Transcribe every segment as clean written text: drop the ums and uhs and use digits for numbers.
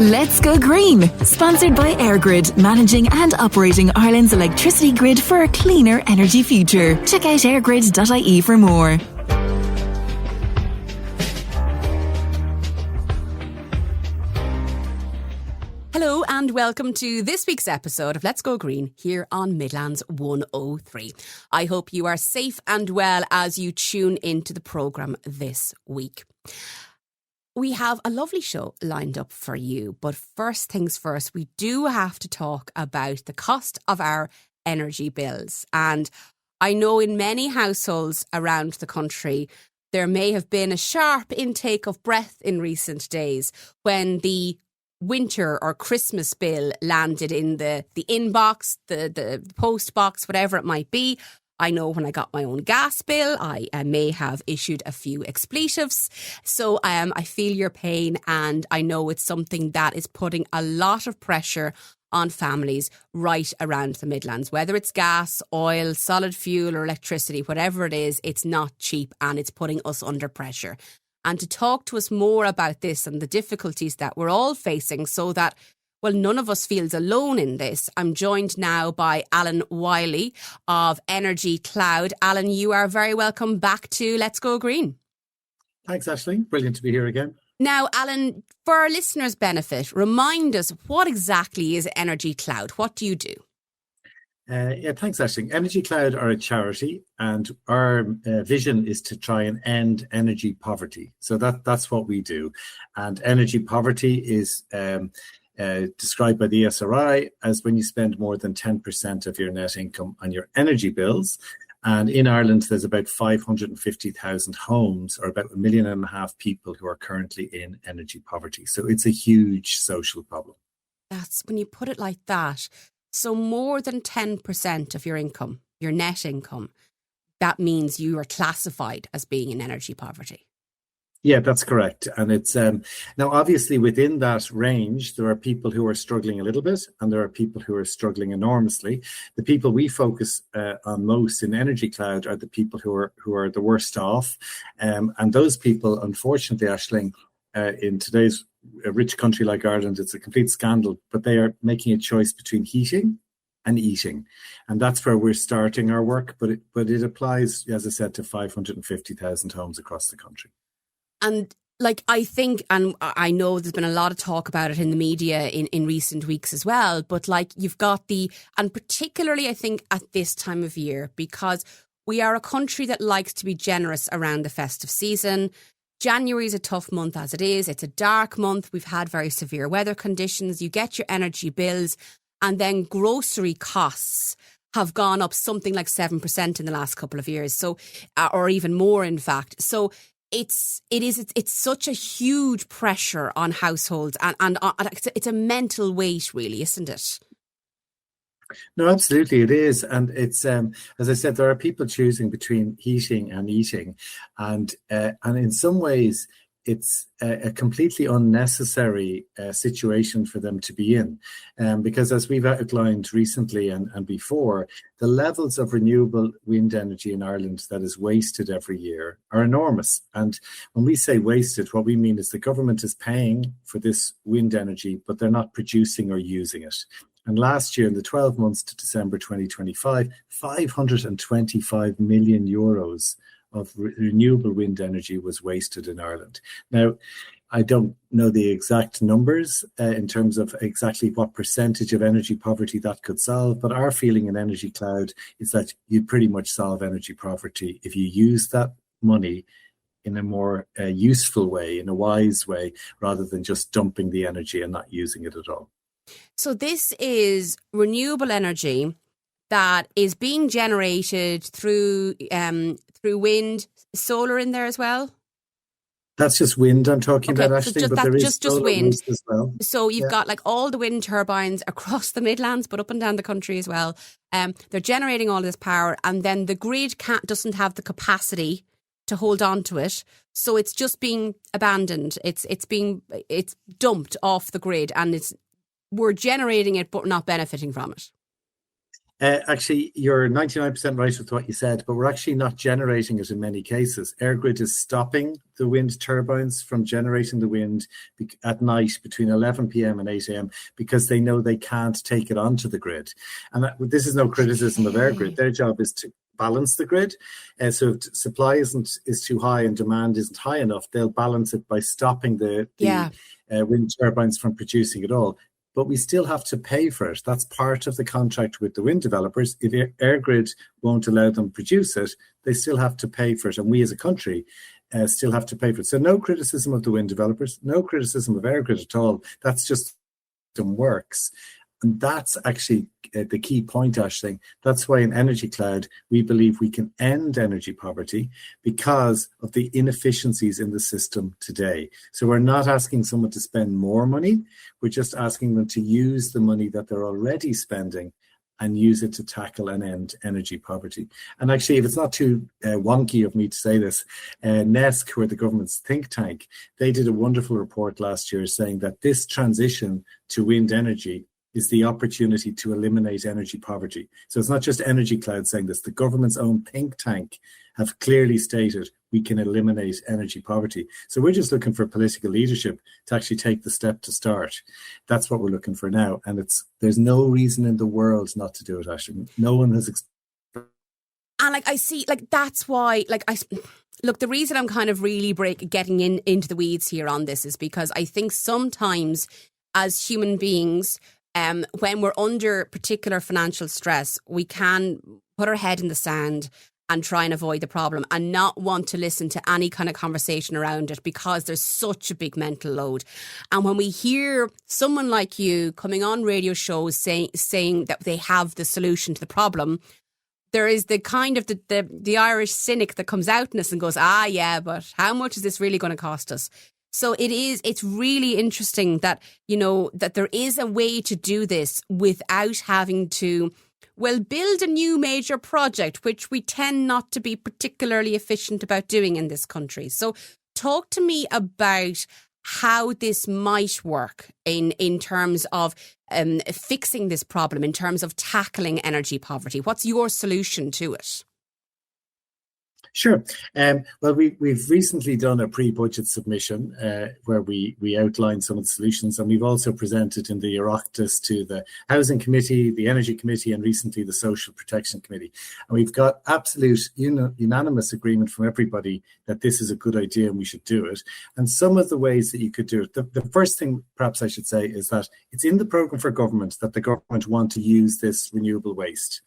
Let's Go Green, sponsored by EirGrid, managing and operating Ireland's electricity grid for a cleaner energy future. Check out airgrid.ie for more. Hello and welcome to this week's episode of Let's Go Green here on Midlands 103. I hope you are safe and well as you tune into the programme this week. We have a lovely show lined up for you, but first things first, we do have to talk about the cost of our energy bills. And I know in many households around the country, there may have been a sharp intake of breath in recent days when the winter or Christmas bill landed in the inbox, the post box, whatever it might be. I know when I got my own gas bill, I may have issued a few expletives. So I feel your pain, and I know it's something that is putting a lot of pressure on families right around the Midlands. Whether it's gas, oil, solid fuel or electricity, whatever it is, it's not cheap and it's putting us under pressure. And to talk to us more about this and the difficulties that we're all facing so that none of us feels alone in this. I'm joined now by Alan Wyley of Energy Cloud. Alan, you are very welcome back to Let's Go Green. Thanks, Aisling. Brilliant to be here again. Now, Alan, for our listeners' benefit, remind us, what exactly is Energy Cloud? What do you do? Thanks, Aisling. Energy Cloud are a charity, and our vision is to try and end energy poverty. So that's what we do. And energy poverty is described by the ESRI as when you spend more than 10% of your net income on your energy bills. And in Ireland, there's about 550,000 homes, or about 1.5 million people who are currently in energy poverty. So it's a huge social problem. That's when you put it like that. So more than 10% of your income, your net income, that means you are classified as being in energy poverty. Yeah, that's correct. And it's now obviously within that range, there are people who are struggling a little bit and there are people who are struggling enormously. The people we focus on most in Energy Cloud are the people who are the worst off. And those people, unfortunately, Aisling, in today's rich country like Ireland, it's a complete scandal, but they are making a choice between heating and eating. And that's where we're starting our work. But it applies, as I said, to 550,000 homes across the country. And I think, and I know there's been a lot of talk about it in the media in recent weeks as well, but you've got and particularly I think at this time of year, because we are a country that likes to be generous around the festive season. January is a tough month as it is. It's a dark month. We've had very severe weather conditions. You get your energy bills, and then grocery costs have gone up something like 7% in the last couple of years. So, or even more, in fact. So, it's such a huge pressure on households and it's a mental weight, really, isn't it? No, absolutely it is. And it's, as I said, there are people choosing between heating and eating. And in some ways, it's a completely unnecessary situation for them to be in. Because as we've outlined recently and before, the levels of renewable wind energy in Ireland that is wasted every year are enormous. And when we say wasted, what we mean is the government is paying for this wind energy, but they're not producing or using it. And last year, in the 12 months to December 2025, 525 million euros of renewable wind energy was wasted in Ireland. Now, I don't know the exact numbers in terms of exactly what percentage of energy poverty that could solve, but our feeling in Energy Cloud is that you pretty much solve energy poverty if you use that money in a more useful way, in a wise way, rather than just dumping the energy and not using it at all. So this is renewable energy that is being generated through wind, solar in there as well? That's just wind I'm talking about, Aisling, but there is just wind as well. So you've got all the wind turbines across the Midlands, but up and down the country as well. They're generating all this power, and then the grid doesn't have the capacity to hold on to it, so it's just being abandoned. It's dumped off the grid, and we're generating it but not benefiting from it. Actually, you're 99% right with what you said, but we're actually not generating it in many cases. EirGrid is stopping the wind turbines from generating the wind at night between 11 p.m. and 8 a.m. because they know they can't take it onto the grid. And this is no criticism of EirGrid. Their job is to balance the grid. So if supply is too high and demand isn't high enough, they'll balance it by stopping the wind turbines from producing at all. But we still have to pay for it. That's part of the contract with the wind developers. If EirGrid won't allow them to produce it, they still have to pay for it. And we as a country still have to pay for it. So no criticism of the wind developers, no criticism of EirGrid at all. That's just works. And that's actually the key point, Aisling. That's why in Energy Cloud, we believe we can end energy poverty because of the inefficiencies in the system today. So we're not asking someone to spend more money. We're just asking them to use the money that they're already spending and use it to tackle and end energy poverty. And actually, if it's not too wonky of me to say this, NESC, who are the government's think tank, they did a wonderful report last year saying that this transition to wind energy is the opportunity to eliminate energy poverty. So it's not just Energy Cloud saying this. The government's own think tank have clearly stated we can eliminate energy poverty. So we're just looking for political leadership to actually take the step to start. That's what we're looking for now. And there's no reason in the world not to do it, Ashley. No one has. And I see, that's why, look, the reason I'm kind of really getting into the weeds here on this is because I think sometimes as human beings, when we're under particular financial stress, we can put our head in the sand and try and avoid the problem and not want to listen to any kind of conversation around it because there's such a big mental load. And when we hear someone like you coming on radio shows saying that they have the solution to the problem, there is the kind of the Irish cynic that comes out in us and goes, yeah, but how much is this really going to cost us? So it's really interesting that, that there is a way to do this without having to, build a new major project, which we tend not to be particularly efficient about doing in this country. So talk to me about how this might work in terms of fixing this problem, in terms of tackling energy poverty. What's your solution to it? Sure. Well, we've recently done a pre-budget submission where we outlined some of the solutions, and we've also presented in the Oireachtas to the Housing Committee, the Energy Committee, and recently the Social Protection Committee. And we've got absolute unanimous agreement from everybody that this is a good idea and we should do it. And some of the ways that you could do it, the first thing perhaps I should say is that it's in the programme for government that the government want to use this renewable waste,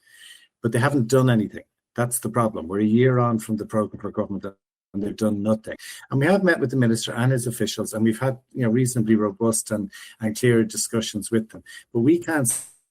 but they haven't done anything. That's the problem. We're a year on from the programme for government and they've done nothing. And we have met with the minister and his officials, and we've had reasonably robust and clear discussions with them. But we can't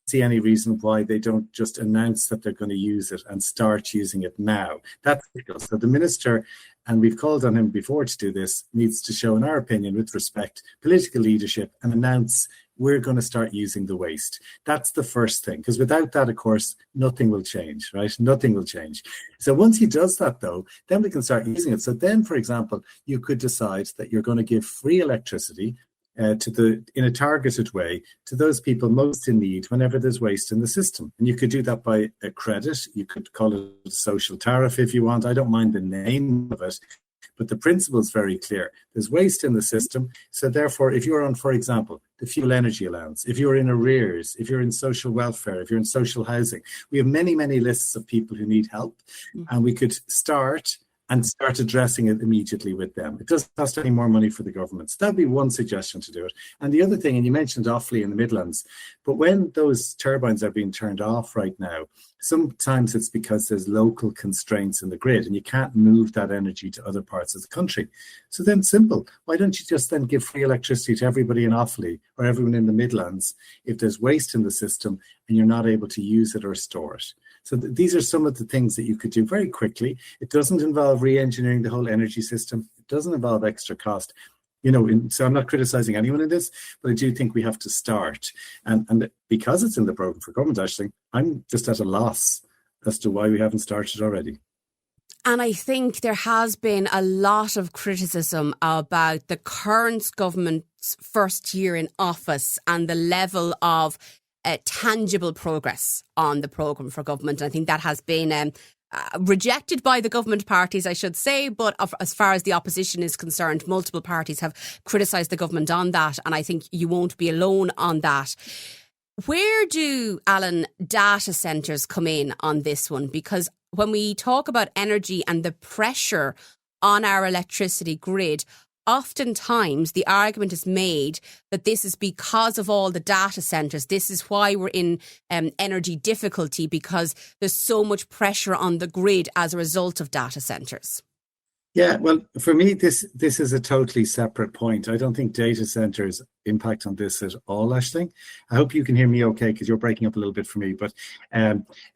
see any reason why they don't just announce that they're going to use it and start using it now. That's ridiculous. So the minister, and we've called on him before to do this, needs to show, in our opinion, with respect, political leadership and announce we're going to start using the waste. That's the first thing, because without that, of course, nothing will change, right? Nothing will change. So once he does that, though, then we can start using it. So then, for example, you could decide that you're going to give free electricity in a targeted way to those people most in need whenever there's waste in the system. And you could do that by a credit. You could call it a social tariff if you want. I don't mind the name of it. But the principle is very clear. There's waste in the system. So therefore, if you're on, for example, the fuel energy allowance, if you're in arrears, if you're in social welfare, if you're in social housing, we have many, many lists of people who need help. And we could start addressing it immediately with them. It doesn't cost any more money for the government. So that'd be one suggestion to do it. And the other thing, and you mentioned Offaly in the Midlands, but when those turbines are being turned off right now, sometimes it's because there's local constraints in the grid and you can't move that energy to other parts of the country. So then simple, why don't you just then give free electricity to everybody in Offaly or everyone in the Midlands if there's waste in the system and you're not able to use it or store it? So these are some of the things that you could do very quickly. It doesn't involve re-engineering the whole energy system. It doesn't involve extra cost. So I'm not criticizing anyone in this, but I do think we have to start. And because it's in the programme for government, actually, I'm just at a loss as to why we haven't started already. And I think there has been a lot of criticism about the current government's first year in office and the level of tangible progress on the programme for government. And I think that has been rejected by the government parties, I should say, but as far as the opposition is concerned, multiple parties have criticised the government on that, and I think you won't be alone on that. Where do, Alan, data centres come in on this one? Because when we talk about energy and the pressure on our electricity grid, oftentimes the argument is made that this is because of all the data centres. This is why we're in energy difficulty, because there's so much pressure on the grid as a result of data centres. Yeah, well, for me, this is a totally separate point. I don't think data centres impact on this at all, Aisling. I hope you can hear me okay, because you're breaking up a little bit for me. But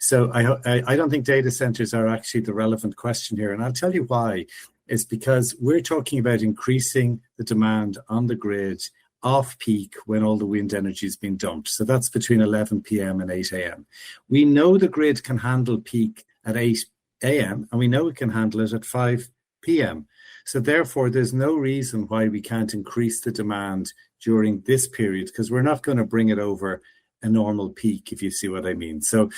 so I don't think data centres are actually the relevant question here. And I'll tell you why. It's because we're talking about increasing the demand on the grid off peak when all the wind energy has been dumped. So that's between 11 p.m. and 8 a.m. We know the grid can handle peak at 8 a.m. and we know it can handle it at 5 p.m. So therefore, there's no reason why we can't increase the demand during this period, because we're not going to bring it over a normal peak, if you see what I mean. So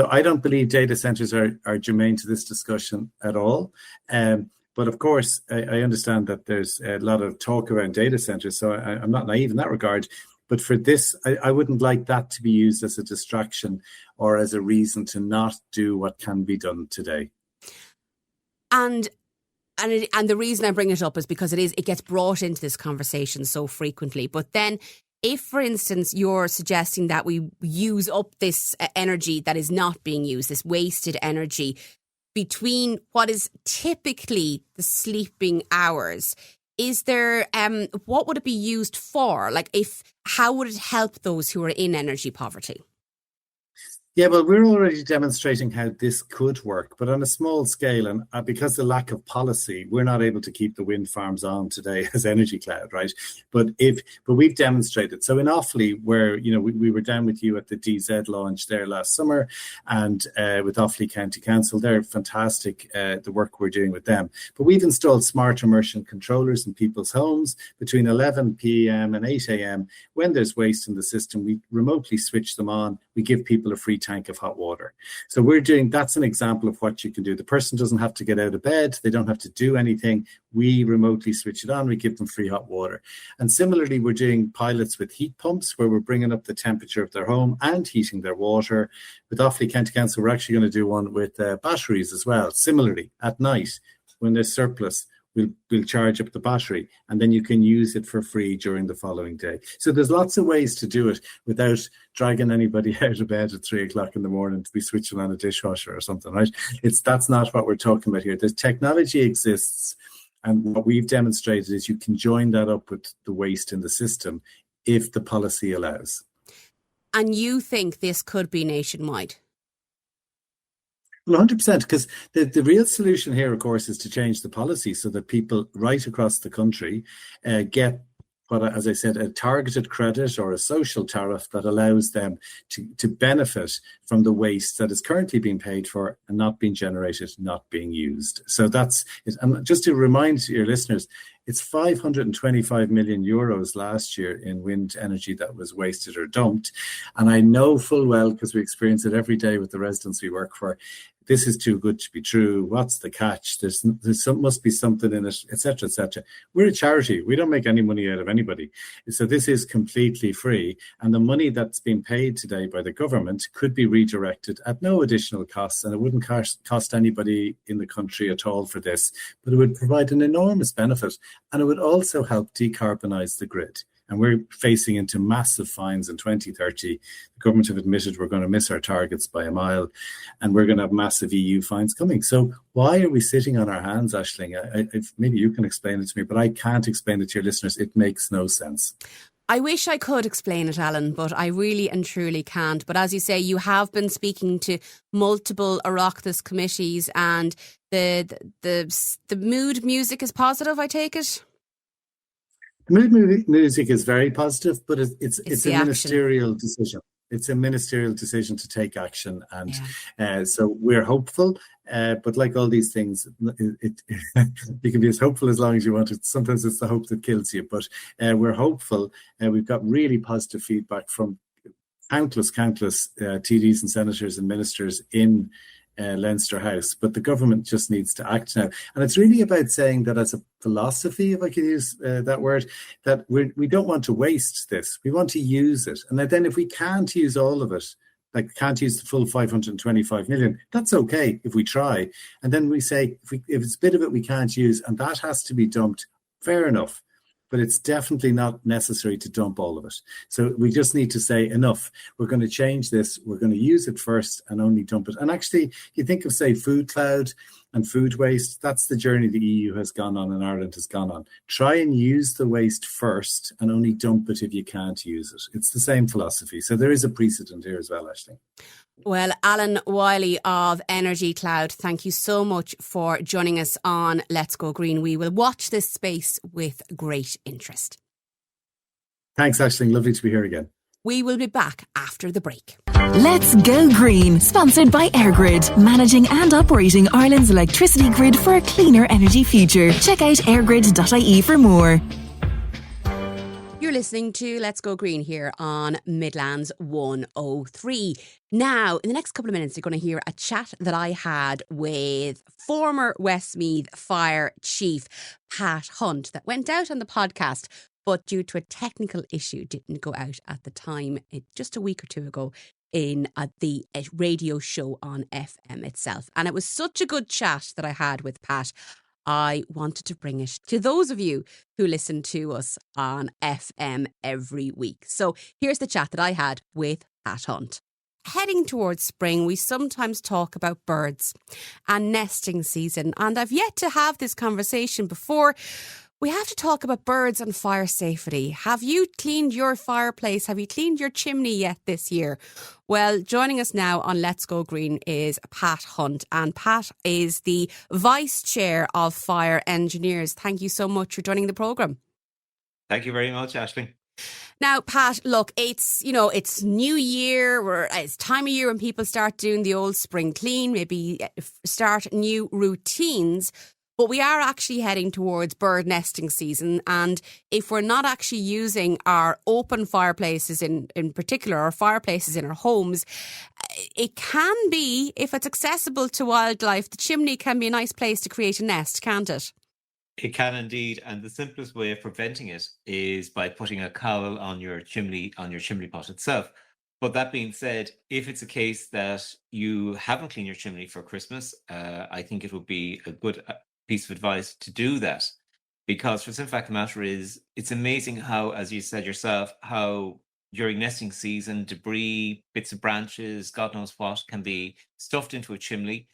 I don't believe data centres are germane to this discussion at all. But of course, I understand that there's a lot of talk around data centres, so I'm not naive in that regard. But for this, I wouldn't like that to be used as a distraction or as a reason to not do what can be done today. And the reason I bring it up is because it gets brought into this conversation so frequently. But then, if, for instance, you're suggesting that we use up this energy that is not being used, this wasted energy, between what is typically the sleeping hours, is there, what would it be used for? Like, how would it help those who are in energy poverty? Yeah, well, we're already demonstrating how this could work, but on a small scale, and because of the lack of policy, we're not able to keep the wind farms on today as Energy Cloud, right? But we've demonstrated. So in Offaly, where we were down with you at the DZ launch there last summer, and with Offaly County Council, they're fantastic. The work we're doing with them, but we've installed smart immersion controllers in people's homes between 11 p.m. and 8 a.m. When there's waste in the system, we remotely switch them on. We give people a free tank of hot water. So that's an example of what you can do. The person doesn't have to get out of bed. They don't have to do anything. We remotely switch it on. We give them free hot water. And similarly, we're doing pilots with heat pumps where we're bringing up the temperature of their home and heating their water. With Offaly County Council, we're actually going to do one with batteries as well. Similarly, at night, when there's surplus, we'll charge up the battery, and then you can use it for free during the following day. So there's lots of ways to do it without dragging anybody out of bed at 3 o'clock in the morning to be switching on a dishwasher or something, right? That's not what we're talking about here. The technology exists, and what we've demonstrated is you can join that up with the waste in the system if the policy allows. And you think this could be nationwide? Well, 100%, because the real solution here, of course, is to change the policy so that people right across the country get what, as I said, a targeted credit or a social tariff that allows them to benefit from the waste that is currently being paid for and not being generated, not being used. So that's it. And just to remind your listeners, it's 525 million euros last year in wind energy that was wasted or dumped. And I know full well, because we experience it every day with the residents we work for, this is too good to be true. What's the catch? Must be something in it, etc., etc. We're a charity. We don't make any money out of anybody. So this is completely free. And the money that's being paid today by the government could be redirected at no additional costs. And it wouldn't cost anybody in the country at all for this. But it would provide an enormous benefit. And it would also help decarbonise the grid. And we're facing into massive fines in 2030. The government have admitted we're going to miss our targets by a mile, and we're going to have massive EU fines coming. So why are we sitting on our hands, Aisling? Maybe you can explain it to me, but I can't explain it to your listeners. It makes no sense. I wish I could explain it, Alan, but I really and truly can't. But as you say, you have been speaking to multiple Oireachtas committees, and the mood music is positive, I take it? The mood music is very positive, but it's a ministerial decision. It's a ministerial decision to take action, and so we're hopeful. But like all these things, you can be as hopeful as long as you want. Sometimes it's the hope that kills you. But we're hopeful. We've got really positive feedback from countless TDs and senators and ministers in Leinster House, but the government just needs to act now. And it's really about saying that as a philosophy, if I could use that word, that we don't want to waste this. We want to use it. And then if we can't use all of it, like can't use the full 525 million, that's okay if we try. And then we say, if it's a bit of it we can't use, and that has to be dumped, fair enough. But it's definitely not necessary to dump all of it. So we just need to say, enough. We're going to change this. We're going to use it first and only dump it. And actually, you think of, say, food cloud and food waste. That's the journey the EU has gone on and Ireland has gone on. Try and use the waste first and only dump it if you can't use it. It's the same philosophy. So there is a precedent here as well, Aisling. Well, Alan Wyley of Energy Cloud, thank you so much for joining us on Let's Go Green. We will watch this space with great interest. Thanks, Aisling. Lovely to be here again. We will be back after the break. Let's Go Green, sponsored by EirGrid, managing and operating Ireland's electricity grid for a cleaner energy future. Check out airgrid.ie for more. You're listening to Let's Go Green here on Midlands 103. Now, in the next couple of minutes, you're going to hear a chat that I had with former Westmeath Fire Chief Pat Hunt that went out on the podcast, but due to a technical issue didn't go out at the time, just a week or two ago, in the radio show on FM itself. And it was such a good chat that I had with Pat, I wanted to bring it to those of you who listen to us on FM every week. So here's the chat that I had with Pat Hunt. Heading towards spring, we sometimes talk about birds and nesting season. And I've yet to have this conversation before. We have to talk about birds and fire safety. Have you cleaned your fireplace? Have you cleaned your chimney yet this year? Well, joining us now on Let's Go Green is Pat Hunt. And Pat is the Vice Chair of Fire Engineers. Thank you so much for joining the programme. Thank you very much, Aisling. Now, Pat, look, it's New Year, it's time of year when people start doing the old spring clean, maybe start new routines. But we are actually heading towards bird nesting season. And if we're not actually using our open fireplaces in particular, or fireplaces in our homes, it can be, if it's accessible to wildlife, the chimney can be a nice place to create a nest, can't it? It can indeed. And the simplest way of preventing it is by putting a cowl on your chimney pot itself. But that being said, if it's a case that you haven't cleaned your chimney for Christmas, I think it would be a good piece of advice to do that, because for the simple fact of the matter is, it's amazing how, as you said yourself, how during nesting season, debris, bits of branches, God knows what, can be stuffed into a chimney.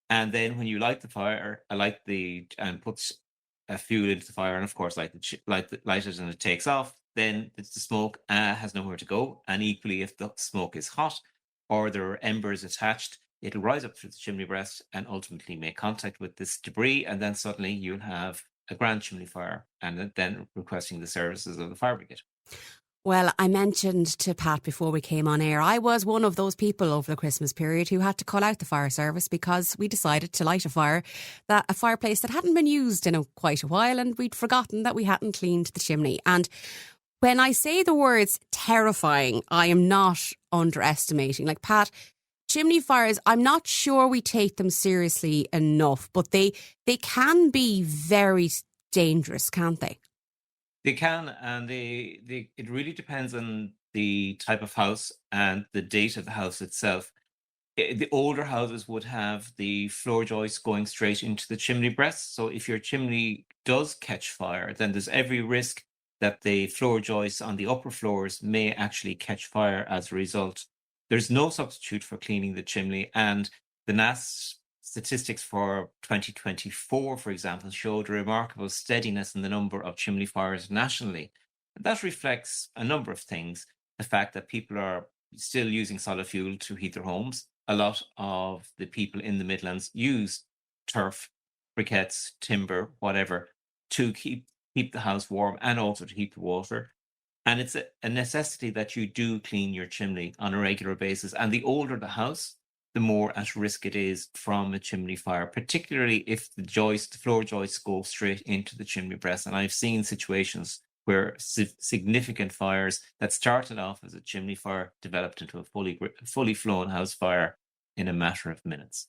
And then when you light the fire, and put a fuel into the fire, and of course light it and it takes off, then the smoke has nowhere to go. And equally, if the smoke is hot or there are embers attached, it'll rise up through the chimney breast and ultimately make contact with this debris, and then suddenly you'll have a grand chimney fire, and then requesting the services of the fire brigade. Well, I mentioned to Pat before we came on air, I was one of those people over the Christmas period who had to call out the fire service because we decided to light a fireplace that hadn't been used in quite a while, and we'd forgotten that we hadn't cleaned the chimney. And when I say the words terrifying, I am not underestimating. Like, Pat, chimney fires, I'm not sure we take them seriously enough, but they can be very dangerous, can't they? They can, and it really depends on the type of house and the date of the house itself. The older houses would have the floor joists going straight into the chimney breast. So if your chimney does catch fire, then there's every risk that the floor joists on the upper floors may actually catch fire as a result. There's no substitute for cleaning the chimney, and the NAS statistics for 2024, for example, showed a remarkable steadiness in the number of chimney fires nationally. And that reflects a number of things. The fact that people are still using solid fuel to heat their homes. A lot of the people in the Midlands use turf, briquettes, timber, whatever, to keep the house warm and also to heat the water. And it's a necessity that you do clean your chimney on a regular basis. And the older the house, the more at risk it is from a chimney fire, particularly if the floor joists go straight into the chimney breast. And I've seen situations where significant fires that started off as a chimney fire developed into a fully flown house fire in a matter of minutes.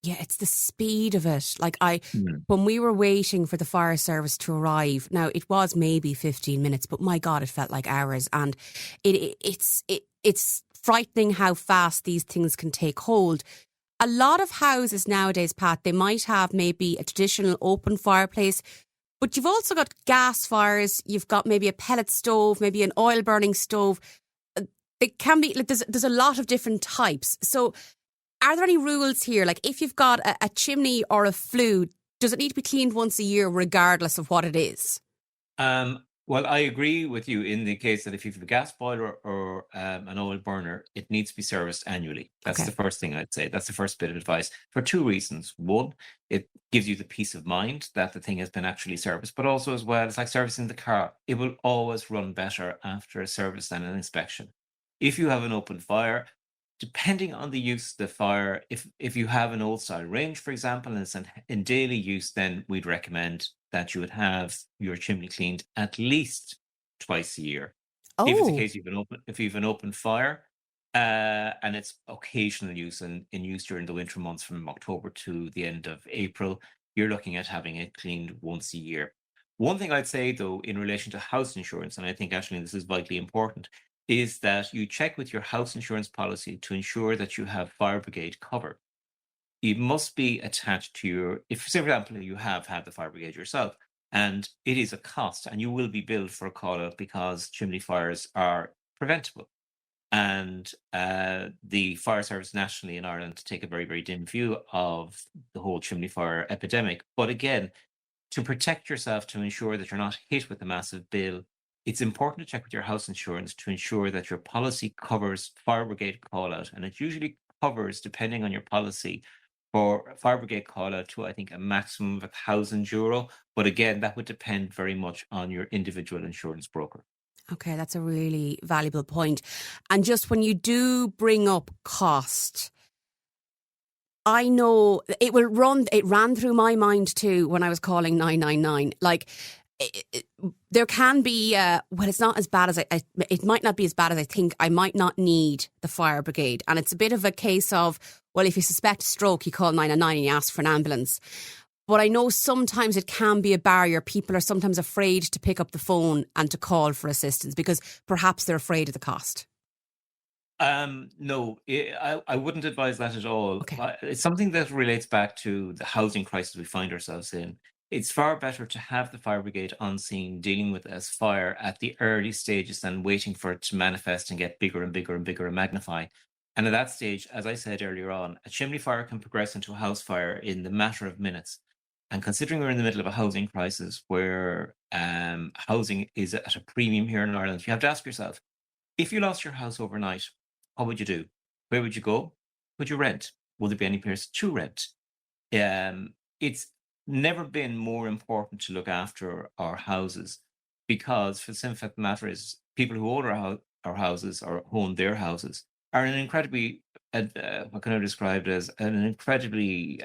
Yeah, it's the speed of it. Like Mm. when we were waiting for the fire service to arrive, now it was maybe 15 minutes, but my God, it felt like hours. And it's frightening how fast these things can take hold. A lot of houses nowadays, Pat, they might have maybe a traditional open fireplace, but you've also got gas fires. You've got maybe a pellet stove, maybe an oil burning stove. They can be, like, there's a lot of different types. So are there any rules here? Like if you've got a chimney or a flue, does it need to be cleaned once a year regardless of what it is? Well, I agree with you in the case that if you have a gas boiler or an oil burner, it needs to be serviced annually. That's Okay. the first thing I'd say. That's the first bit of advice for two reasons. One, it gives you the peace of mind that the thing has been actually serviced, but also as well, it's like servicing the car. It will always run better after a service and an inspection. If you have an open fire, depending on the use of the fire, if you have an old style range, for example, and it's in daily use, then we'd recommend that you would have your chimney cleaned at least twice a year. If it's the Oh, case if you have an open fire, and it's occasional use and in use during the winter months from October to the end of April, you're looking at having it cleaned once a year. One thing I'd say though, in relation to house insurance, and I think actually this is vitally important, is that you check with your house insurance policy to ensure that you have fire brigade cover. It must be attached to your, if, say, for example, you have had the fire brigade yourself, and it is a cost, and you will be billed for a call out because chimney fires are preventable. And the fire service nationally in Ireland take a very, very dim view of the whole chimney fire epidemic. But again, to protect yourself, to ensure that you're not hit with a massive bill, it's important to check with your house insurance to ensure that your policy covers fire brigade call out. And it usually covers, depending on your policy, for fire brigade call out to, I think, a maximum of €1,000. But again, that would depend very much on your individual insurance broker. okay, that's a really valuable point. And just when you do bring up cost, I know it ran through my mind too when I was calling 999. Like, there can be, well, it's not as bad as it might not be as bad as I think. I might not need the fire brigade. And it's a bit of a case of, well, if you suspect a stroke, you call 999 and you ask for an ambulance. But I know sometimes it can be a barrier. People are sometimes afraid to pick up the phone and to call for assistance because perhaps they're afraid of the cost. No, I wouldn't advise that at all. Okay. It's something that relates back to the housing crisis we find ourselves in. It's far better to have the fire brigade on scene dealing with this fire at the early stages than waiting for it to manifest and get bigger and bigger and bigger and magnify. And at that stage, as I said earlier on, a chimney fire can progress into a house fire in the matter of minutes. And considering we're in the middle of a housing crisis where housing is at a premium here in Ireland, you have to ask yourself, if you lost your house overnight, what would you do? Where would you go? Would you rent? Will there be any place to rent? It's never been more important to look after our houses because, for the simple fact of the matter is, people who own our houses or own their houses are in an incredibly, what can I describe it as, an incredibly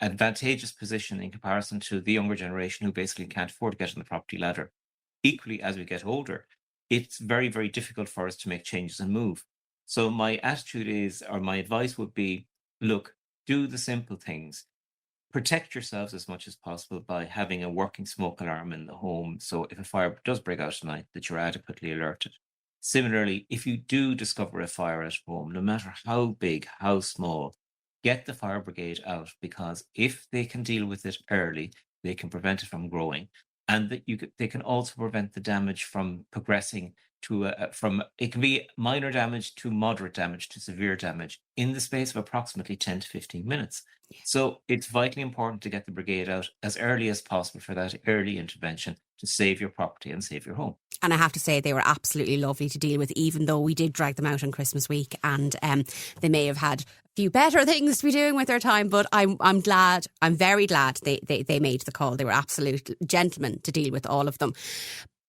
advantageous position in comparison to the younger generation who basically can't afford to get on the property ladder. Equally, as we get older, it's very, very difficult for us to make changes and move. So my attitude is, or my advice would be, look, do the simple things. Protect yourselves as much as possible by having a working smoke alarm in the home. So if a fire does break out tonight, that you're adequately alerted. Similarly, if you do discover a fire at home, no matter how big, how small, get the fire brigade out, because if they can deal with it early, they can prevent it from growing. And that they can also prevent the damage from progressing to it can be minor damage to moderate damage to severe damage in the space of approximately 10 to 15 minutes. Yeah. So it's vitally important to get the brigade out as early as possible for that early intervention to save your property and save your home. And I have to say they were absolutely lovely to deal with, even though we did drag them out on Christmas week, and they may have had a few better things to be doing with their time. But I'm very glad they made the call. They were absolute gentlemen to deal with all of them.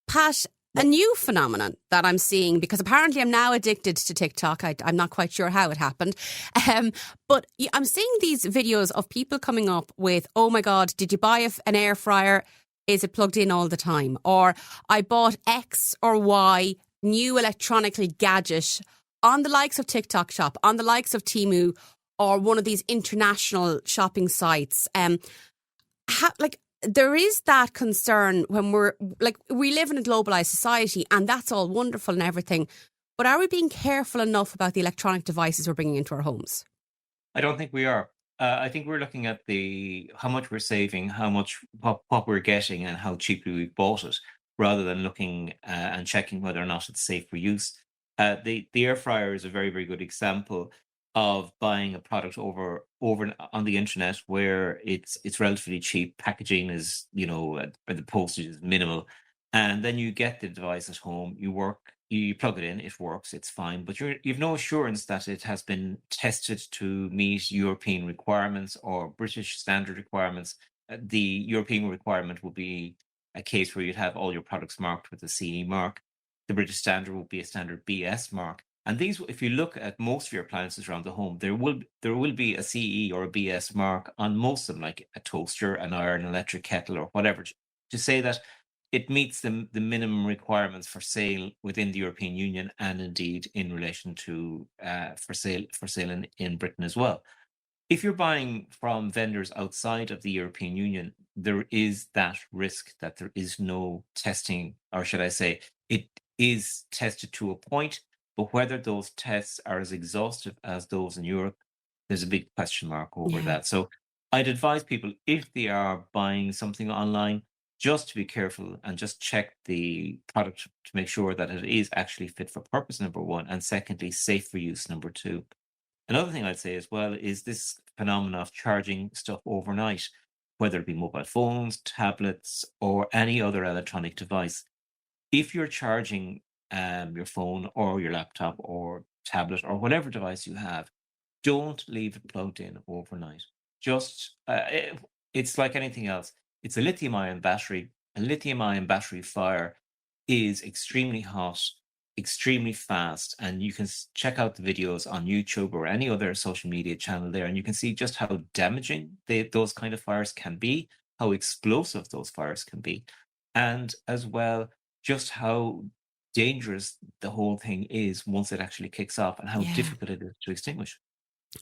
Pat, a new phenomenon that I'm seeing, because apparently I'm now addicted to TikTok. I'm not quite sure how it happened. But I'm seeing these videos of people coming up with, oh my God, did you buy an air fryer? is it plugged in all the time? Or I bought X or Y new electronical gadget on the likes of TikTok Shop, on the likes of Temu, or one of these international shopping sites. There is that concern when we live in a globalized society, and that's all wonderful and everything. But are we being careful enough about the electronic devices we're bringing into our homes? I don't think we are. I think we're looking at how much we're saving, what we're getting, and how cheaply we bought it, rather than looking and checking whether or not it's safe for use. The air fryer is a very, very good example of buying a product over on the internet where it's relatively cheap. Packaging is, the postage is minimal, and then you get the device at home. You plug it in, it works, it's fine, but you've no assurance that it has been tested to meet European requirements or British standard requirements. The European requirement would be a case where you'd have all your products marked with a CE mark. The British standard would be a standard BS mark. And these, if you look at most of your appliances around the home, there will be a CE or a BS mark on most of them, like a toaster, an iron, electric kettle, or whatever, to say that it meets the minimum requirements for sale within the European Union, and indeed in relation to for sale in Britain as well. If you're buying from vendors outside of the European Union, there is that risk that there is no testing, or should I say, it is tested to a point, but whether those tests are as exhaustive as those in Europe, there's a big question mark over that. So I'd advise people, if they are buying something online, just to be careful and just check the product to make sure that it is actually fit for purpose, number one, and secondly, safe for use, number two. Another thing I'd say as well is this phenomenon of charging stuff overnight, whether it be mobile phones, tablets, or any other electronic device. If you're charging your phone or your laptop or tablet or whatever device you have, don't leave it plugged in overnight. Just it's like anything else. It's a lithium-ion battery. A lithium-ion battery fire is extremely hot, extremely fast, and you can check out the videos on YouTube or any other social media channel there, and you can see just how damaging those kind of fires can be, how explosive those fires can be, and as well, just how dangerous the whole thing is once it actually kicks off, and how difficult it is to extinguish.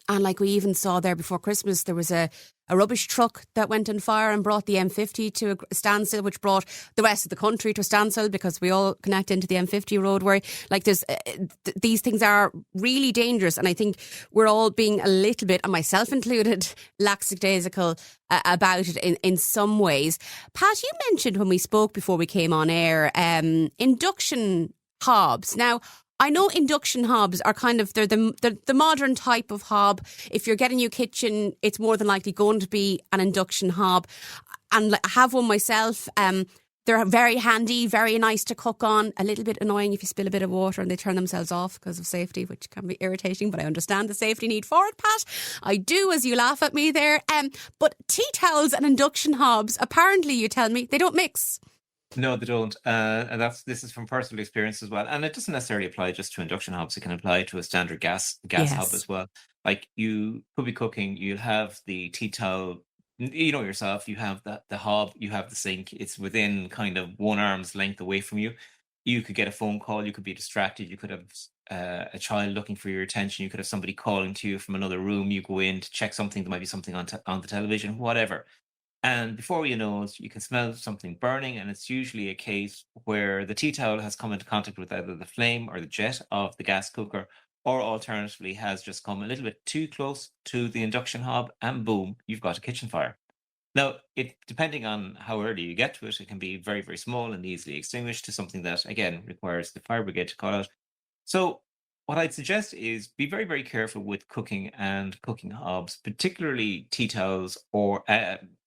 And like we even saw there before Christmas, there was a rubbish truck that went on fire and brought the M50 to a standstill, which brought the rest of the country to a standstill, because we all connect into the M50 roadway. Like there's these things are really dangerous, and I think we're all being a little bit, and myself included, lackadaisical about it in some ways. Pat, you mentioned when we spoke before we came on air, induction hobs. Now, I know induction hobs are they're the modern type of hob. If you're getting a new kitchen, it's more than likely going to be an induction hob. And I have one myself. They're very handy, very nice to cook on. A little bit annoying if you spill a bit of water and they turn themselves off because of safety, which can be irritating, but I understand the safety need for it, Pat. I do, as you laugh at me there. But tea towels and induction hobs, apparently you tell me, they don't mix. No, they don't. And this is from personal experience as well. And it doesn't necessarily apply just to induction hobs. It can apply to a standard gas hob as well. Like, you could be cooking, you'll have the tea towel, you know yourself, you have the hob, you have the sink, it's within kind of one arm's length away from you. You could get a phone call, you could be distracted, you could have a child looking for your attention, you could have somebody calling to you from another room, you go in to check something, there might be something on the television, whatever. And before you know it, you can smell something burning, and it's usually a case where the tea towel has come into contact with either the flame or the jet of the gas cooker, or alternatively has just come a little bit too close to the induction hob, and boom, you've got a kitchen fire. Now, depending on how early you get to it, it can be very, very small and easily extinguished, to something that, again, requires the fire brigade to call out. So what I'd suggest is be very, very careful with cooking and cooking hobs, particularly tea towels or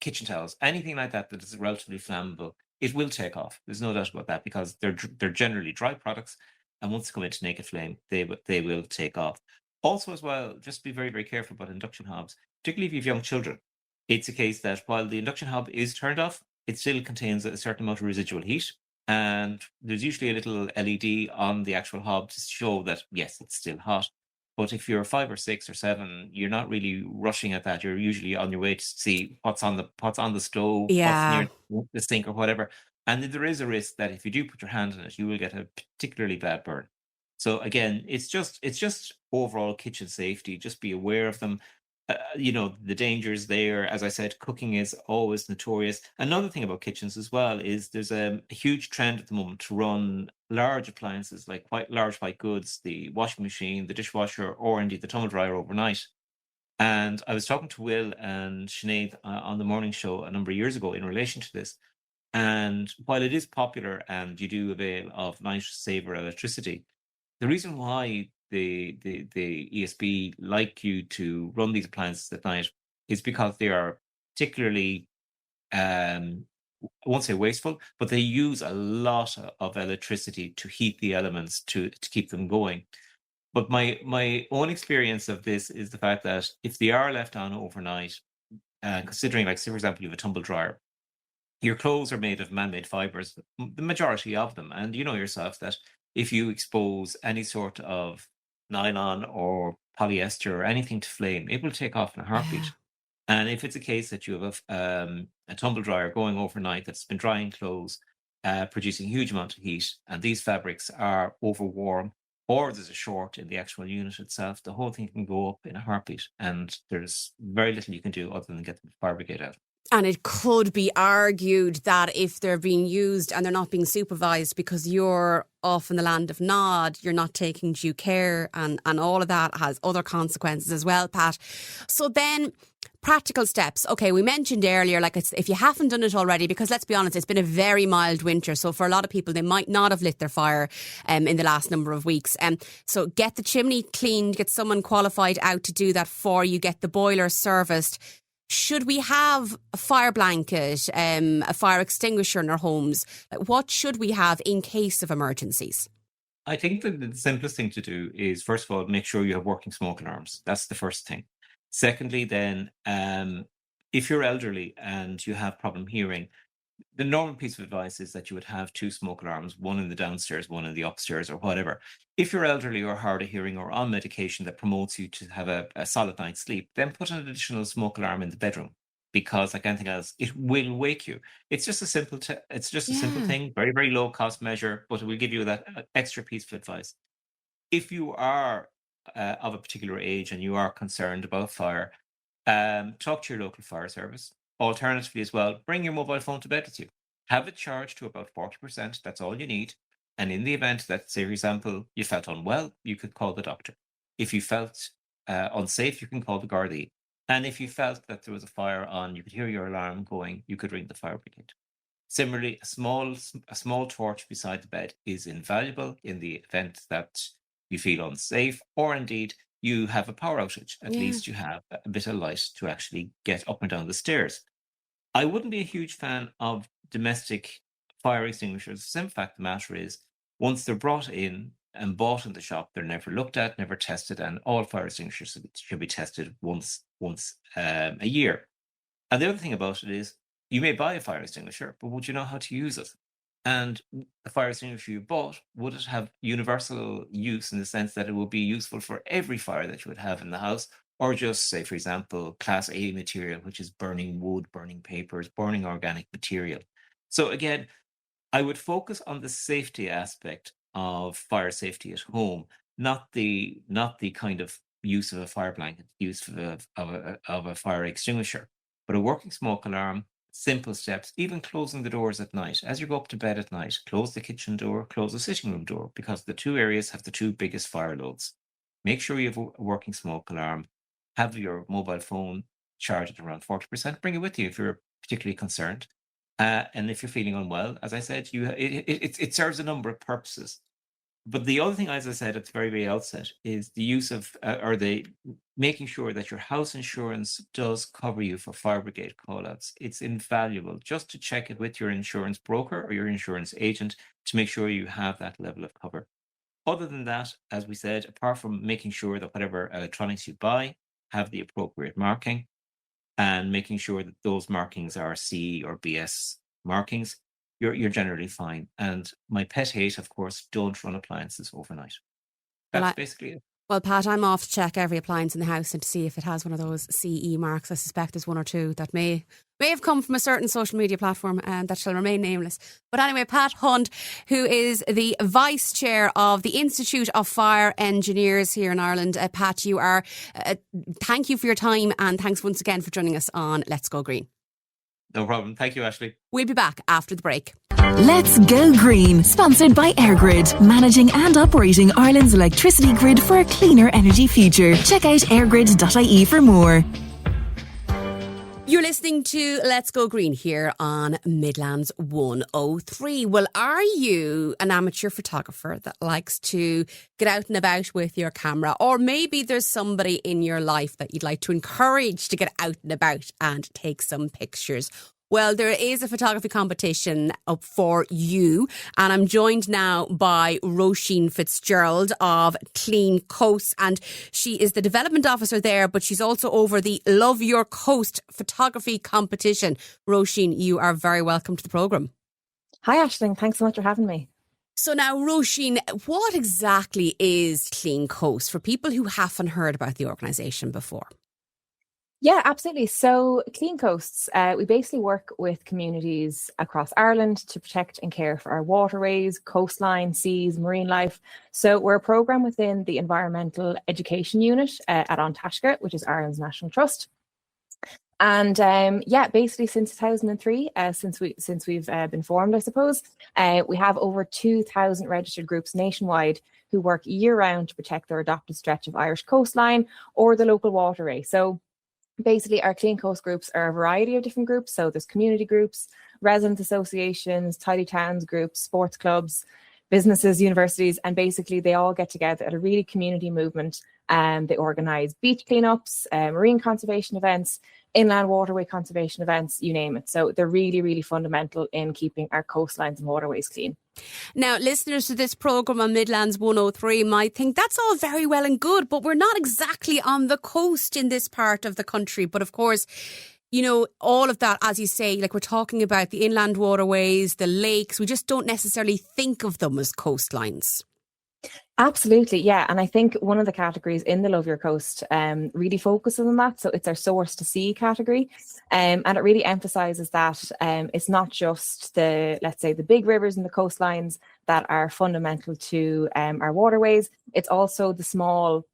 kitchen towels, anything like that is relatively flammable. It will take off. There's no doubt about that, because they're generally dry products, and once they come into naked flame, they will take off. Also, as well, just be very, very careful about induction hobs, particularly if you have young children. It's a case that while the induction hob is turned off, it still contains a certain amount of residual heat. And there's usually a little LED on the actual hob to show that, yes, it's still hot. But if you're 5 or 6 or 7, you're not really rushing at that. You're usually on your way to see what's on the stove, what's Yeah. near the sink or whatever. And there is a risk that if you do put your hand in it, you will get a particularly bad burn. So again, it's just overall kitchen safety. Just be aware of them. The dangers there. As I said, cooking is always notorious. Another thing about kitchens as well is there's a huge trend at the moment to run large appliances like quite large white goods, the washing machine, the dishwasher, or indeed the tumble dryer overnight. And I was talking to Will and Sinead on the morning show a number of years ago in relation to this. And while it is popular and you do avail of nice saver electricity, the reason why the ESB like you to run these appliances at night is because they are particularly, I won't say wasteful, but they use a lot of electricity to heat the elements to keep them going. But my own experience of this is the fact that if they are left on overnight, considering, like, say, for example, you have a tumble dryer, your clothes are made of man-made fibers, the majority of them. And you know yourself that if you expose any sort of nylon or polyester or anything to flame, it will take off in a Yeah. heartbeat. And if it's a case that you have a tumble dryer going overnight that's been drying clothes, producing a huge amount of heat, and these fabrics are over warm, or there's a short in the actual unit itself, the whole thing can go up in a heartbeat. And there's very little you can do other than get the fire brigade out. And it could be argued that if they're being used and they're not being supervised because you're off in the land of Nod, you're not taking due care, and all of that has other consequences as well, Pat. So then, practical steps. Okay, we mentioned earlier, like, if you haven't done it already, because let's be honest, it's been a very mild winter. So for a lot of people, they might not have lit their fire in the last number of weeks. So get the chimney cleaned, get someone qualified out to do that for you, get the boiler serviced. Should we have a fire blanket, a fire extinguisher in our homes? What should we have in case of emergencies? I think that the simplest thing to do is, first of all, make sure you have working smoke alarms. That's the first thing. Secondly, then, if you're elderly and you have problem hearing, the normal piece of advice is that you would have 2 smoke alarms, one in the downstairs, one in the upstairs, or whatever. If you're elderly or hard of hearing or on medication that promotes you to have a solid night's sleep, then put an additional smoke alarm in the bedroom, because, like anything else, it will wake you. It's just a simple simple thing, very, very low cost measure, but it will give you that extra piece of advice. If you are of a particular age and you are concerned about fire, talk to your local fire service. Alternatively, as well, bring your mobile phone to bed with you. Have it charged to about 40%. That's all you need. And in the event that, say, for example, you felt unwell, you could call the doctor. If you felt unsafe, you can call the Gardaí. And if you felt that there was a fire on, you could hear your alarm going, you could ring the fire brigade. Similarly, a small torch beside the bed is invaluable in the event that you feel unsafe, or indeed you have a power outage. At least you have a bit of light to actually get up and down the stairs. I wouldn't be a huge fan of domestic fire extinguishers. The simple fact of the matter is, once they're brought in and bought in the shop, they're never looked at, never tested, and all fire extinguishers should be tested once a year. And the other thing about it is, you may buy a fire extinguisher, but would you know how to use it? And the fire extinguisher you bought, would it have universal use in the sense that it would be useful for every fire that you would have in the house? Or just, say, for example, class A material, which is burning wood, burning papers, burning organic material. So again, I would focus on the safety aspect of fire safety at home, not the kind of use of a fire blanket, use of a fire extinguisher, but a working smoke alarm. Simple steps, even closing the doors at night. As you go up to bed at night, close the kitchen door, close the sitting room door, because the 2 areas have the 2 biggest fire loads. Make sure you have a working smoke alarm. Have your mobile phone charged at around 40%. Bring it with you if you're particularly concerned. And if you're feeling unwell, as I said, it serves a number of purposes. But the other thing, as I said at the very, very outset, is the use of, or the making sure that your house insurance does cover you for fire brigade call-outs. It's invaluable just to check it with your insurance broker or your insurance agent to make sure you have that level of cover. Other than that, as we said, apart from making sure that whatever electronics you buy have the appropriate marking, and making sure that those markings are C or BS markings, you're generally fine. And my pet hate, of course, don't run appliances overnight. That's basically it. Well, Pat, I'm off to check every appliance in the house and to see if it has one of those CE marks. I suspect there's one or two that may have come from a certain social media platform and that shall remain nameless. But anyway, Pat Hunt, who is the Vice Chair of the Institute of Fire Engineers here in Ireland. Pat, you are, thank you for your time and thanks once again for joining us on Let's Go Green. No problem. Thank you, Ashley. We'll be back after the break. Let's Go Green, sponsored by EirGrid, managing and operating Ireland's electricity grid for a cleaner energy future. Check out airgrid.ie for more. You're listening to Let's Go Green here on Midlands 103. Well, are you an amateur photographer that likes to get out and about with your camera? Or maybe there's somebody in your life that you'd like to encourage to get out and about and take some pictures. Well, there is a photography competition up for you, and I'm joined now by Roisin Fitzgerald of Clean Coast, and she is the development officer there, but she's also over the Love Your Coast photography competition. Roisin, you are very welcome to the programme. Hi, Aisling. Thanks so much for having me. So now, Roisin, what exactly is Clean Coast for people who haven't heard about the organisation before? Yeah, absolutely. So Clean Coasts, we basically work with communities across Ireland to protect and care for our waterways, coastline, seas, marine life. So we're a programme within the Environmental Education Unit at An Taisce, which is Ireland's National Trust. And basically since 2003, since we've been formed, I suppose, we have over 2,000 registered groups nationwide who work year round to protect their adopted stretch of Irish coastline or the local waterway. So basically, our Clean Coast groups are a variety of different groups. So there's community groups, resident associations, tidy towns groups, sports clubs, businesses, universities, and basically they all get together at a really community movement. They organise beach cleanups, marine conservation events, inland waterway conservation events, you name it. So they're really, really fundamental in keeping our coastlines and waterways clean. Now, listeners to this programme on Midlands 103 might think that's all very well and good, but we're not exactly on the coast in this part of the country. But of course, you know, all of that, as you say, like we're talking about the inland waterways, the lakes, we just don't necessarily think of them as coastlines. Absolutely, yeah. And I think one of the categories in the Love Your Coast really focuses on that. So it's our source to sea category. And it really emphasises that it's not just let's say, the big rivers and the coastlines that are fundamental to our waterways. It's also the small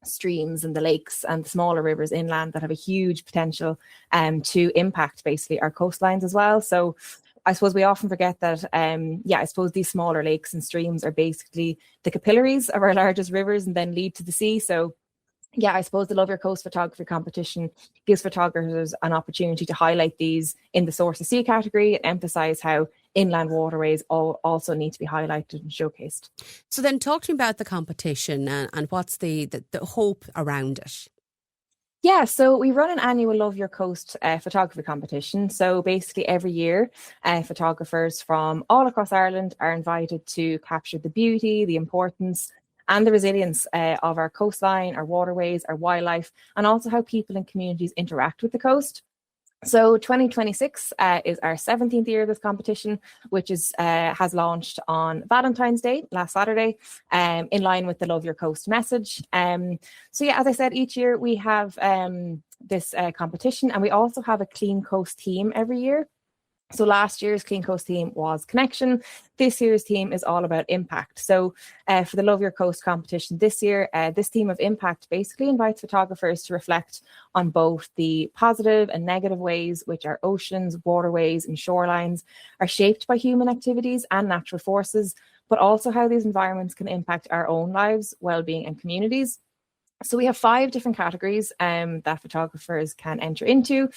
streams and the lakes and the smaller rivers inland that have a huge potential to impact basically our coastlines as well. So I suppose we often forget that, I suppose these smaller lakes and streams are basically the capillaries of our largest rivers and then lead to the sea. So, yeah, I suppose the Love Your Coast photography competition gives photographers an opportunity to highlight these in the source of sea category and emphasise how inland waterways also need to be highlighted and showcased. So then talk to me about the competition and what's the hope around it. Yeah, so we run an annual Love Your Coast photography competition. So basically every year, photographers from all across Ireland are invited to capture the beauty, the importance and the resilience of our coastline, our waterways, our wildlife, and also how people and communities interact with the coast. So 2026 is our 17th year of this competition, which has launched on Valentine's Day, last Saturday, in line with the Love Your Coast message. So yeah, as I said, each year we have this competition, and we also have a Clean Coast theme every year. So last year's Clean Coast theme was connection. This year's theme is all about impact. So for the Love Your Coast competition this year, this theme of impact basically invites photographers to reflect on both the positive and negative ways which our oceans, waterways and shorelines are shaped by human activities and natural forces, but also how these environments can impact our own lives, well-being and communities. So we have 5 different categories that photographers can enter into.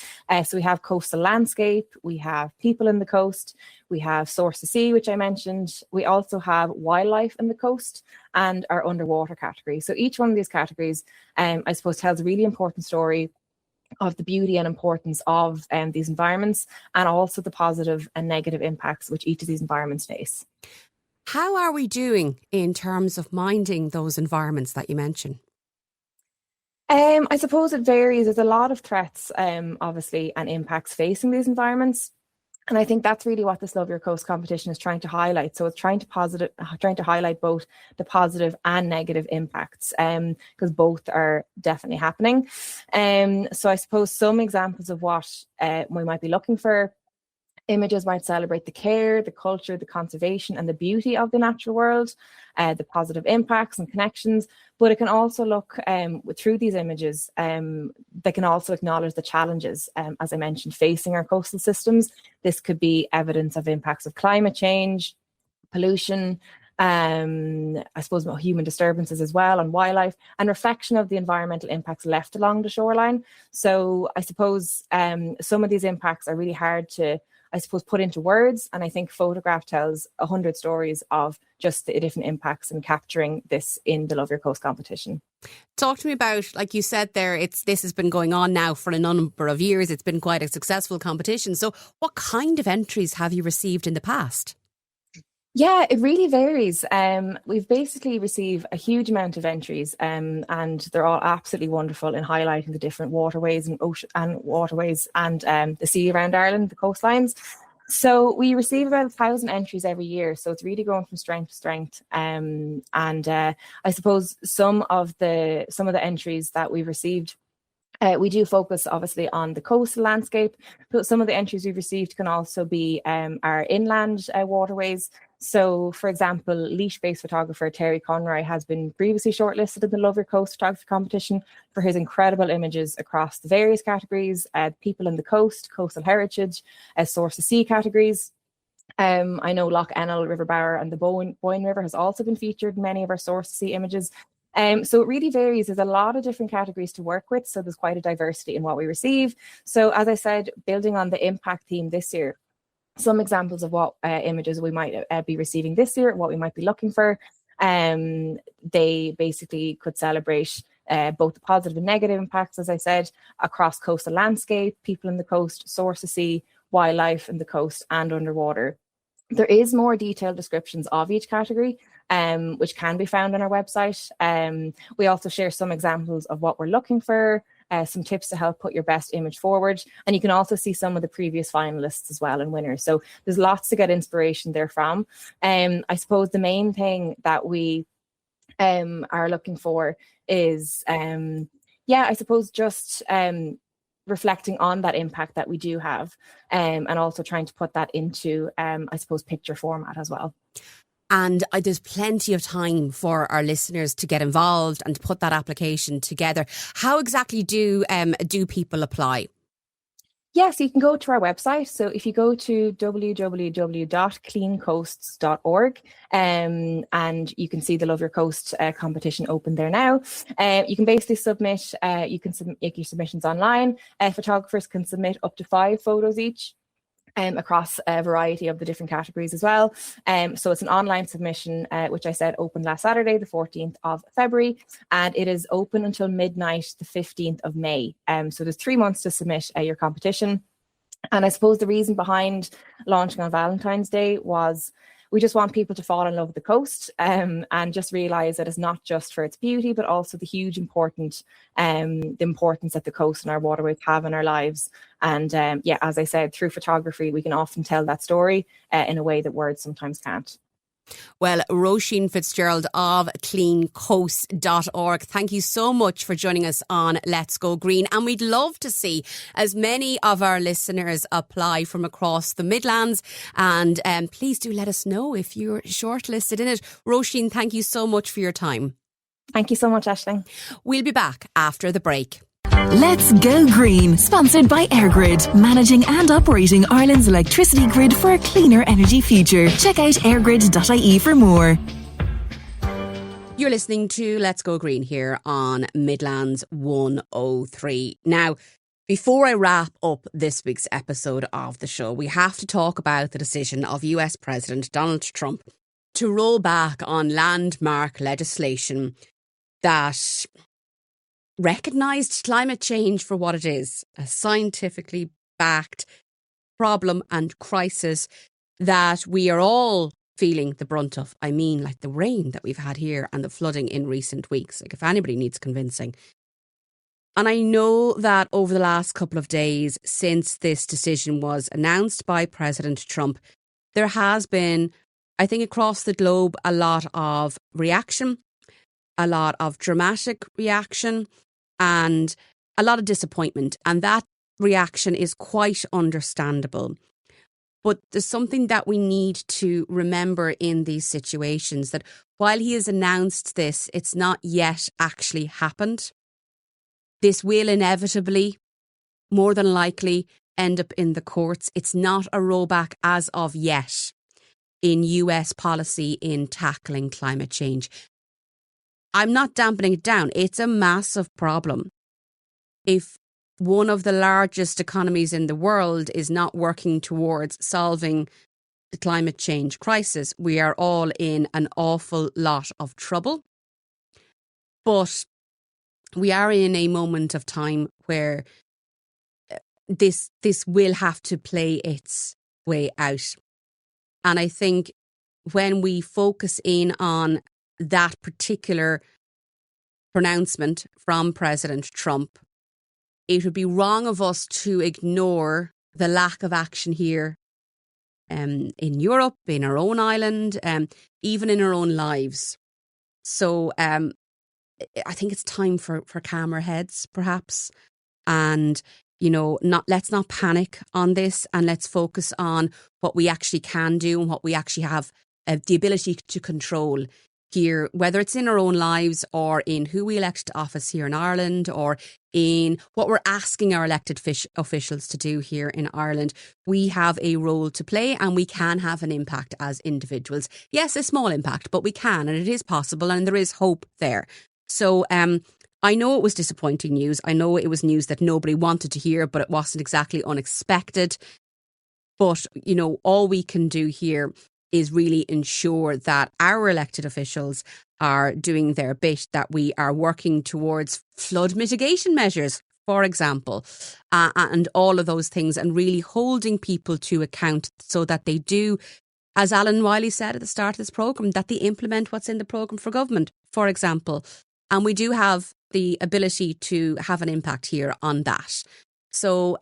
So we have coastal landscape, we have people in the coast, we have source to sea, which I mentioned. We also have wildlife in the coast and our underwater category. So each one of these categories, I suppose, tells a really important story of the beauty and importance of these environments, and also the positive and negative impacts which each of these environments face. How are we doing in terms of minding those environments that you mentioned? I suppose it varies. There's a lot of threats, obviously, and impacts facing these environments. And I think that's really what this Love Your Coast competition is trying to highlight. So it's trying to highlight both the positive and negative impacts, because both are definitely happening. So I suppose some examples of what we might be looking for. Images might celebrate the care, the culture, the conservation, and the beauty of the natural world, the positive impacts and connections. But it can also look through these images, they can also acknowledge the challenges, as I mentioned, facing our coastal systems. This could be evidence of impacts of climate change, pollution, I suppose human disturbances as well, and wildlife, and reflection of the environmental impacts left along the shoreline. So I suppose some of these impacts are really hard to, I suppose, put into words. And I think photograph tells 100 stories of just the different impacts and capturing this in the Love Your Coast competition. Talk to me about, like you said there, this has been going on now for a number of years. It's been quite a successful competition. So what kind of entries have you received in the past? Yeah, it really varies. We've basically received a huge amount of entries, and they're all absolutely wonderful in highlighting the different waterways and the sea around Ireland, the coastlines. So we receive about 1,000 entries every year. So it's really going from strength to strength. I suppose some of the entries that we've received, we do focus obviously on the coastal landscape, but some of the entries we've received can also be our inland waterways. So, for example, Laois-based photographer Terry Conroy has been previously shortlisted in the Love Your Coast photography competition for his incredible images across the various categories, people in the coast, coastal heritage, source of sea categories. I know Loch Ennell, River Bower and the Boyne River has also been featured in many of our source of sea images. So it really varies. There's a lot of different categories to work with. So there's quite a diversity in what we receive. So as I said, building on the impact theme this year, some examples of what images we might be receiving this year, what we might be looking for. They basically could celebrate both the positive and negative impacts, as I said, across coastal landscape, people in the coast, source of sea, wildlife in the coast and underwater. There is more detailed descriptions of each category, which can be found on our website. We also share some examples of what we're looking for, some tips to help put your best image forward. And you can also see some of the previous finalists as well and winners. So there's lots to get inspiration there from. I suppose the main thing that we are looking for is, I suppose just reflecting on that impact that we do have, and also trying to put that into, I suppose, picture format as well. And there's plenty of time for our listeners to get involved and to put that application together. How exactly do people apply? Yes, you can go to our website. So if you go to www.cleancoasts.org, and you can see the Love Your Coast competition open there now. You can basically submit, you can make your submissions online. Photographers can submit up to 5 photos each. Across a variety of the different categories as well. So it's an online submission, which I said opened last Saturday, the 14th of February, and it is open until midnight, the 15th of May. So there's 3 months to submit your competition. And I suppose the reason behind launching on Valentine's Day was we just want people to fall in love with the coast, and just realise that it's not just for its beauty, but also the huge importance that the coast and our waterways have in our lives. And as I said, through photography, we can often tell that story in a way that words sometimes can't. Well, Roisin Fitzgerald of cleancoasts.org, thank you so much for joining us on Let's Go Green. And we'd love to see as many of our listeners apply from across the Midlands. And please do let us know if you're shortlisted in it. Roisin, thank you so much for your time. Thank you so much, Aisling. We'll be back after the break. Let's Go Green, sponsored by EirGrid, managing and operating Ireland's electricity grid for a cleaner energy future. Check out airgrid.ie for more. You're listening to Let's Go Green here on Midlands 103. Now, before I wrap up this week's episode of the show, we have to talk about the decision of US President Donald Trump to roll back on landmark legislation that recognised climate change for what it is, a scientifically backed problem and crisis that we are all feeling the brunt of. I mean, like the rain that we've had here and the flooding in recent weeks. Like if anybody needs convincing, And I know that over the last couple of days since this decision was announced by President Trump, there has been, I think across the globe, a lot of reaction, a lot of dramatic reaction, and a lot of disappointment. And that reaction is quite understandable. But there's something that we need to remember in these situations, that while he has announced this, it's not yet actually happened. This will inevitably, more than likely, end up in the courts. It's not a rollback as of yet in US policy in tackling climate change. I'm not dampening it down. It's a massive problem. If one of the largest economies in the world is not working towards solving the climate change crisis, we are all in an awful lot of trouble. But we are in a moment of time where this will have to play its way out. And I think when we focus in on that particular pronouncement from President Trump, it would be wrong of us to ignore the lack of action here in Europe, in our own island, even in our own lives. So I think it's time for calmer heads, perhaps. And, let's not panic on this, and let's focus on what we actually can do and what we actually have the ability to control here, whether it's in our own lives or in who we elect to office here in Ireland or in what we're asking our elected officials to do here in Ireland. We have a role to play and we can have an impact as individuals. Yes, a small impact, but we can, and it is possible, and there is hope there. So I know it was disappointing news. I know it was news that nobody wanted to hear, but it wasn't exactly unexpected. But, all we can do here is really ensure that our elected officials are doing their bit, that we are working towards flood mitigation measures, for example, and all of those things, and really holding people to account so that they do, as Alan Wyley said at the start of this programme, that they implement what's in the programme for government, for example. And we do have the ability to have an impact here on that. So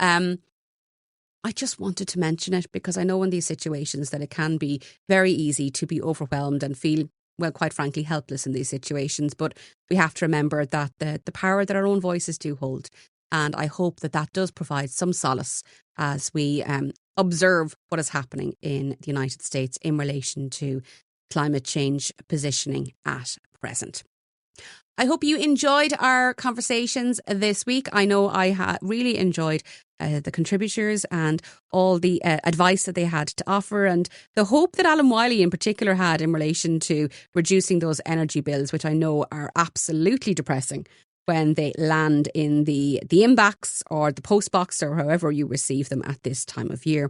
I just wanted to mention it because I know in these situations that it can be very easy to be overwhelmed and feel, well, quite frankly, helpless in these situations. But we have to remember that the power that our own voices do hold. And I hope that does provide some solace as we observe what is happening in the United States in relation to climate change positioning at present. I hope you enjoyed our conversations this week. I know I really enjoyed the contributors and all the advice that they had to offer, and the hope that Alan Wyley in particular had in relation to reducing those energy bills, which I know are absolutely depressing when they land in the inbox or the postbox or however you receive them at this time of year.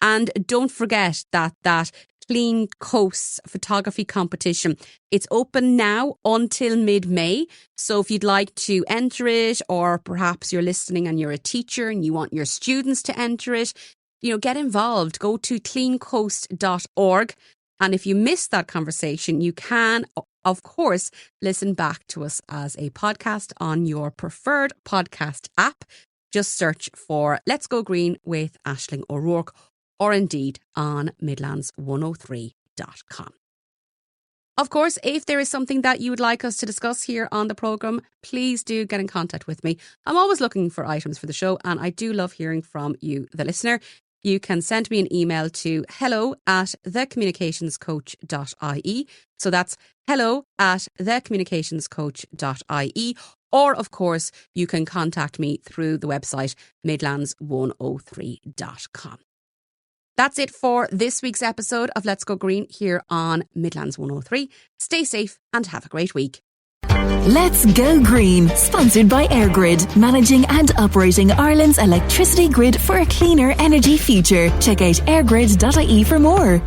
And don't forget that Clean Coasts photography competition, it's open now until mid-May. So if you'd like to enter it, or perhaps you're listening and you're a teacher and you want your students to enter it, get involved. Go to cleancoast.org. And if you missed that conversation, you can, of course, listen back to us as a podcast on your preferred podcast app. Just search for Let's Go Green with Aisling O'Rourke, or indeed on Midlands103.com. Of course, if there is something that you would like us to discuss here on the programme, please do get in contact with me. I'm always looking for items for the show, and I do love hearing from you, the listener. You can send me an email to hello@thecommunicationscoach.ie. So that's hello@thecommunicationscoach.ie. Or, of course, you can contact me through the website midlands103.com. That's it for this week's episode of Let's Go Green here on Midlands 103. Stay safe and have a great week. Let's Go Green, sponsored by EirGrid, managing and operating Ireland's electricity grid for a cleaner energy future. Check out airgrid.ie for more.